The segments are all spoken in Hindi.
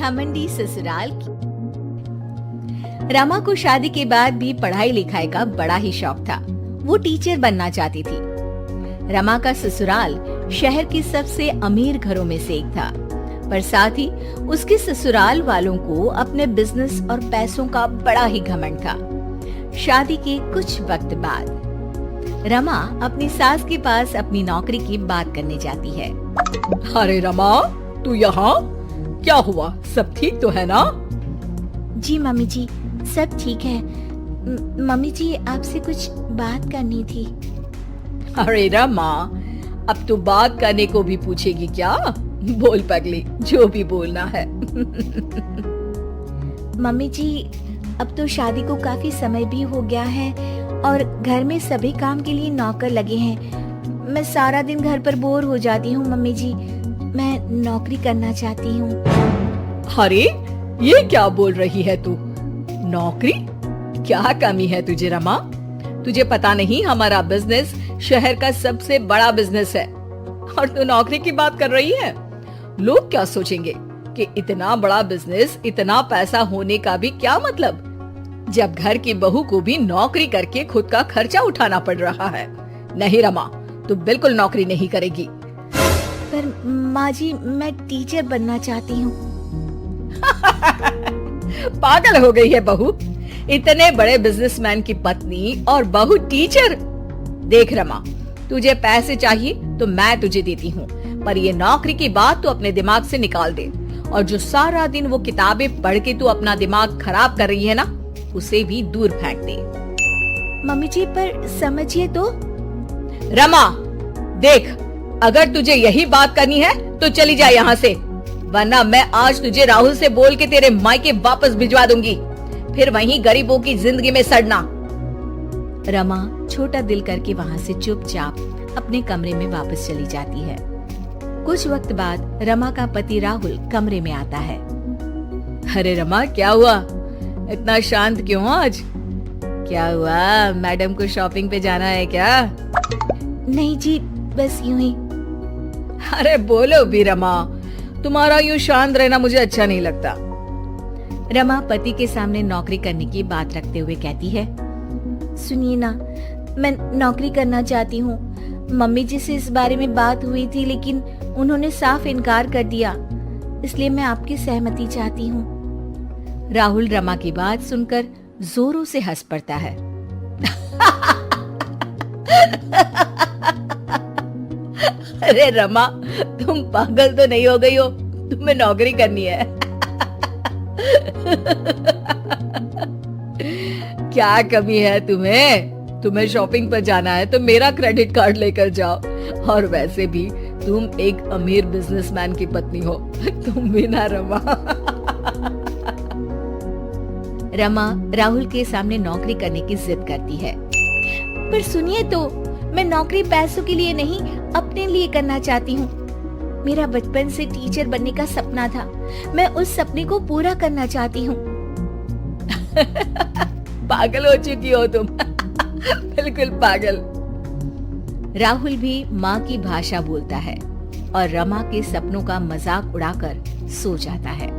घमंडी ससुराल की। रमा को शादी के बाद भी पढ़ाई लिखाई का बड़ा ही शौक था। वो टीचर बनना चाहती थी। रमा का ससुराल शहर के सबसे अमीर घरों में से एक था, पर साथ ही उसके ससुराल वालों को अपने बिजनेस और पैसों का बड़ा ही घमंड था। शादी के कुछ वक्त बाद रमा अपनी सास के पास अपनी नौकरी की बात करने जाती है। अरे रमा, तू यहाँ? क्या हुआ? सब ठीक तो है ना? जी मम्मी जी, सब ठीक है। मम्मी जी, आपसे कुछ बात करनी थी। अरे रमा, अब तू बात करने को भी पूछेगी क्या? बोल पगली, जो भी बोलना है। मम्मी जी, अब तो शादी को काफी समय भी हो गया है और घर में सभी काम के लिए नौकर लगे हैं। मैं सारा दिन घर पर बोर हो जाती हूँ मम्मी जी। मैं नौकरी करना चाहती हूँ। अरे, ये क्या बोल रही है तू? नौकरी? क्या कमी है तुझे रमा? तुझे पता नहीं, हमारा बिजनेस शहर का सबसे बड़ा बिजनेस है और तू नौकरी की बात कर रही है? लोग क्या सोचेंगे कि इतना बड़ा बिजनेस, इतना पैसा होने का भी क्या मतलब, जब घर की बहू को भी नौकरी करके खुद का खर्चा उठाना पड़ रहा है। नहीं रमा, तू बिल्कुल नौकरी नहीं करेगी। पर माँ जी, मैं टीचर बनना चाहती हूँ। पागल हो गई है बहू? इतने बड़े बिजनेसमैन की पत्नी और बहू टीचर? देख रमा, तुझे पैसे चाहिए तो मैं तुझे देती हूँ, पर ये नौकरी की बात तू अपने दिमाग से निकाल दे। और जो सारा दिन वो किताबें पढ़ के तू अपना दिमाग खराब कर रही है ना, उसे भी दूर फेंक दे। मम्मी जी, पर समझिए तो। रमा देख, अगर तुझे यही बात करनी है तो चली जा यहाँ से, वरना मैं आज तुझे राहुल से बोल के तेरे मायके वापस भिजवा दूंगी, फिर वहीं गरीबों की जिंदगी में सड़ना। रमा छोटा दिल करके वहाँ से चुपचाप अपने कमरे में वापस चली जाती है। कुछ वक्त बाद रमा का पति राहुल कमरे में आता है। अरे रमा, क्या हुआ? इतना शांत क्यों आज? क्या हुआ? मैडम को शॉपिंग पे जाना है क्या? नहीं जी, बस यूं ही। अरे बोलो भी रमा, तुम्हारा यूं शांत रहना मुझे अच्छा नहीं लगता। रमा पति के सामने नौकरी करने की बात रखते हुए कहती है, सुनिए ना, मैं नौकरी करना चाहती हूँ। मम्मी जी से इस बारे में बात हुई थी, लेकिन उन्होंने साफ इनकार कर दिया, इसलिए मैं आपकी सहमति चाहती हूँ। राहुल रमा की बात सुनकर जोरों से हंस पड़ता है। अरे रमा, तुम पागल तो नहीं हो गई हो? तुम्हें नौकरी करनी है? क्या कमी है तुम्हें? तुम्हें शॉपिंग पर जाना है तो मेरा क्रेडिट कार्ड लेकर जाओ। और वैसे भी तुम एक अमीर बिजनेसमैन की पत्नी हो, तुम भी ना रमा। रमा राहुल के सामने नौकरी करने की जिद करती है। पर सुनिए तो, मैं नौकरी पैसों के लिए नहीं, अपने लिए करना चाहती हूँ। मेरा बचपन से टीचर बनने का सपना था, मैं उस सपने को पूरा करना चाहती हूँ। पागल हो चुकी हो तुम। बिल्कुल पागल। राहुल भी माँ की भाषा बोलता है और रमा के सपनों का मजाक उड़ाकर सो जाता है।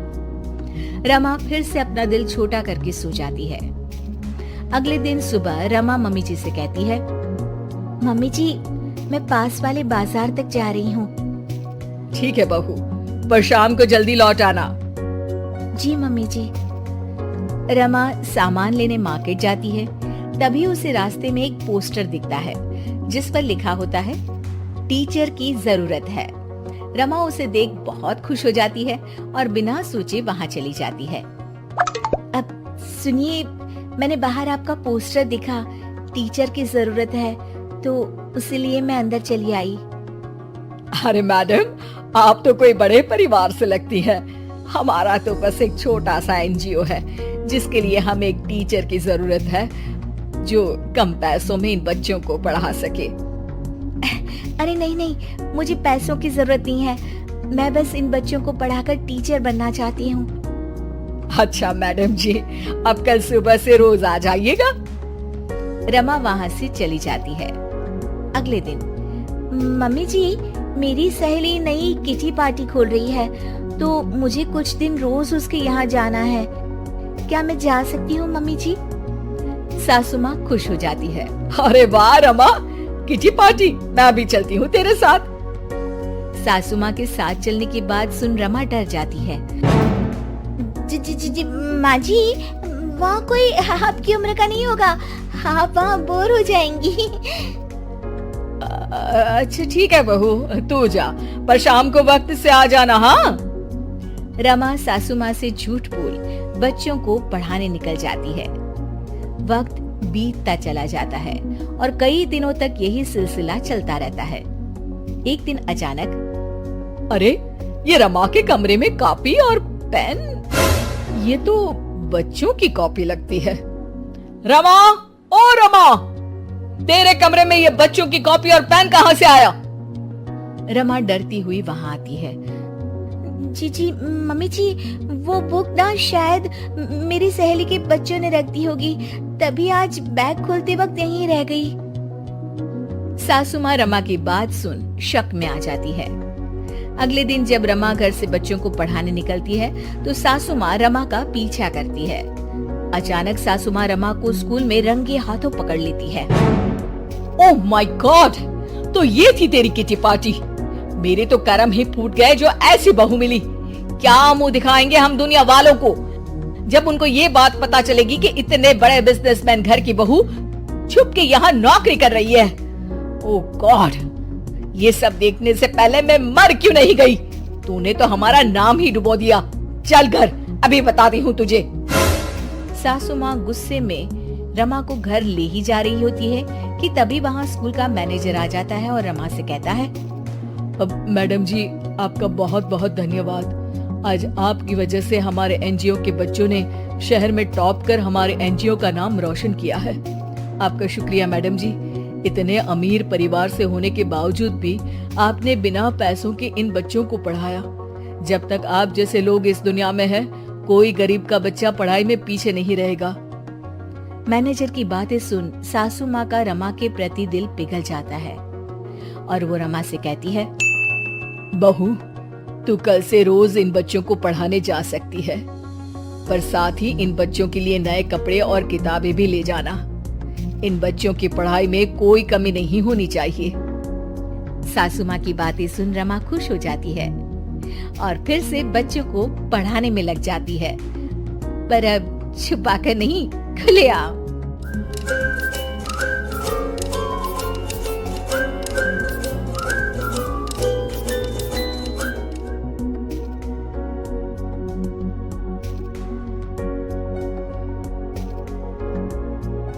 रमा फिर से अपना दिल छोटा करके सो जाती है। अगले दिन सुबह रमा मम्मी जी से कहती है, मम्मी जी, मैं पास वाले बाजार तक जा रही हूँ। ठीक है बहू, पर शाम को जल्दी लौट आना। जी मम्मी जी। रमा सामान लेने मार्केट जाती है। तभी उसे रास्ते में एक पोस्टर दिखता है जिस पर लिखा होता है, टीचर की जरूरत है। रमा उसे देख बहुत खुश हो जाती है और बिना सोचे वहाँ चली जाती है। अब सुनिए, मैंने बाहर आपका पोस्टर दिखा, टीचर की जरूरत है, तो इसीलिए मैं अंदर चली आई। अरे मैडम, आप तो कोई बड़े परिवार से लगती हैं। हमारा तो बस एक छोटा सा एनजीओ है जिसके लिए हमें एक टीचर की जरूरत है जो कम पैसों में इन बच्चों को पढ़ा सके। अरे नहीं नहीं, मुझे पैसों की जरूरत नहीं है, मैं बस इन बच्चों को पढ़ाकर टीचर बनना चाहती हूँ। अच्छा मैडम जी, अब कल सुबह से रोज आ जाइएगा। रमा वहाँ से चली जाती है। अगले दिन, मम्मी जी, मेरी सहेली नई किटी पार्टी खोल रही है तो मुझे कुछ दिन रोज उसके यहाँ जाना है। क्या मैं जा सकती हूँ मम्मी जी? सासू माँ खुश हो जाती है। अरे वाह रमा, किटी पार्टी, मैं भी चलती हूँ तेरे साथ। सासू माँ के साथ चलने की बात सुन रमा डर जाती है। जी जी जी जी माँ जी, वहाँ कोई आपकी उम्र का नहीं होगा, आप वहाँ बोर हो जाएंगी। अच्छा ठीक है बहू, तू जा, पर शाम को वक्त से आ जाना। हाँ। रमा सासू माँ से झूठ बोल बच्चों को पढ़ाने निकल जाती है। वक्त बीतता चला जाता है और कई दिनों तक यही सिलसिला चलता रहता है। एक दिन अचानक, अरे ये रमा के कमरे में कॉपी और पेन, ये तो बच्चों की कॉपी लगती है। रमा, ओ रमा, तेरे कमरे में ये बच्चों की कॉपी और पेन कहाँ से आया? रमा डरती हुई वहाँ आती है। जी जी मम्मी जी, वो बुक ना शायद मेरी सहेली के बच्चों ने रख दी होगी, तभी आज बैग खोलते वक्त यहीं रह गई। सासू माँ रमा की बात सुन शक में आ जाती है। अगले दिन जब रमा घर से बच्चों को पढ़ाने निकलती है तो सासू माँ रमा का पीछा करती है। अचानक सासू माँ रमा को स्कूल में रंगे हाथों पकड़ लेती है। ओह माय गॉड, तो ये थी तेरी किटी पार्टी। मेरे तो कर्म ही फूट गए जो ऐसी बहू मिली। क्या मुंह दिखाएंगे हम दुनिया वालों को जब उनको ये बात पता चलेगी कि इतने बड़े बिजनेसमैन घर की बहू छुप के यहाँ नौकरी कर रही है। ओह गॉड, ये सब देखने से पहले मैं मर क्यों नहीं गई? तूने तो हमारा नाम ही डुबो दिया। चल घर, अभी बताती हूँ तुझे। सासू माँ गुस्से में रमा को घर ले ही जा रही होती है कि तभी वहाँ स्कूल का मैनेजर आ जाता है और रमा से कहता है, अब मैडम जी, आपका बहुत बहुत धन्यवाद। आज आपकी वजह से हमारे एनजीओ के बच्चों ने शहर में टॉप कर हमारे एनजीओ का नाम रोशन किया है। आपका शुक्रिया मैडम जी। इतने अमीर परिवार से होने के बावजूद भी आपने बिना पैसों के इन बच्चों को पढ़ाया। जब तक आप जैसे लोग इस दुनिया में हैं, कोई गरीब का बच्चा पढ़ाई में पीछे नहीं रहेगा। मैनेजर की बातें सुन सासू माँ का रमा के प्रति दिल पिघल जाता है और वो रमा से कहती है, बहू, तू कल से रोज इन बच्चों को पढ़ाने जा सकती है, पर साथ ही इन बच्चों के लिए नए कपड़े और किताबें भी ले जाना। इन बच्चों की पढ़ाई में कोई कमी नहीं होनी चाहिए। सासू माँ की बातें सुन रमा खुश हो जाती है और फिर से बच्चों को पढ़ाने में लग जाती है, पर अब छुपाकर नहीं, खुलेआम।